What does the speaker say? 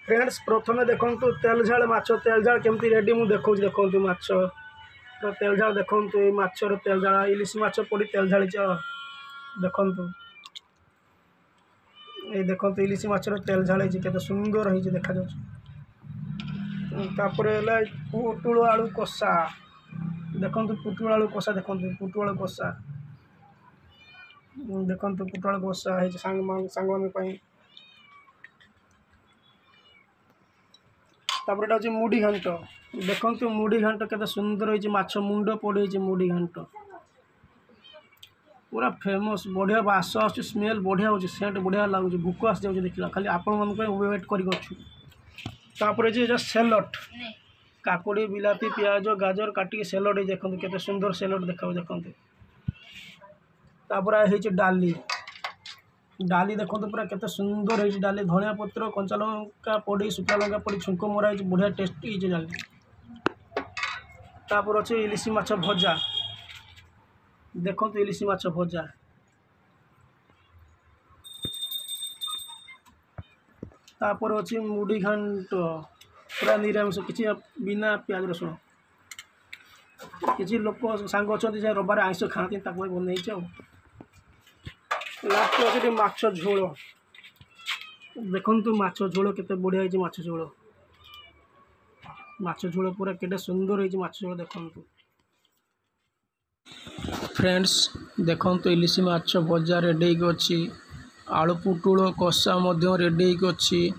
friends प्रथम देखु तेल झाल माछ तेल झाल केमती रेडी मुझे देखा देखो माछ तेल झाल देखु माछर तेल झाल इलिश माछ पड़ी तेल झाड़ी देखु ये देखो इलिश माछर तेल झाड़ी केते सुंदर होती देखा तापर पुटुल आलू कषा देखो पुटुल आलू कषा देखो पुटुल आलू कषा देखो पुटुल आलू कषा है सांग तापर एटा मुढ़ी घांट देखो मुढ़ी घांट केते सुंदर होती माछ मुंड पड़े मुढ़ी घांट पूरा फेमस बढ़िया बास आस स्मेल बढ़िया हो सेंट बढ़िया लगुच भूक आस जाऊँ देखला खाली आपण मन वेट कर सेलट काकुड़ी बिलाती प्याज गाजर काटिक सेलट देखते केते सुंदर सेलट देखा देखते डाली डाली देखो पूरा केते सुंदर है डाली धनिया पत्र कंचा लंका पड़ी सुखा लंका पड़ी छुंक मरा बढ़िया टेस्टी है डाली तापर अच्छे इलिश माछ भजा देखो इलिश माछ भजा तापर अच्छी मुढ़ी घांट पूरा निरामिष किसी बिना प्याज रसुण किसी लोक सांग अच्छा रबार आइंष खाती बनई लास्ट अच्छे माछ झोल देखु माछ झोल केते बढ़िया है माछ झोल पूरा केते सुंदर है माछ झोल देखु फ्रेंड्स देखो इलिश माछ भजा रेडी अच्छी आलू पुटुल कषा रेडी अच्छी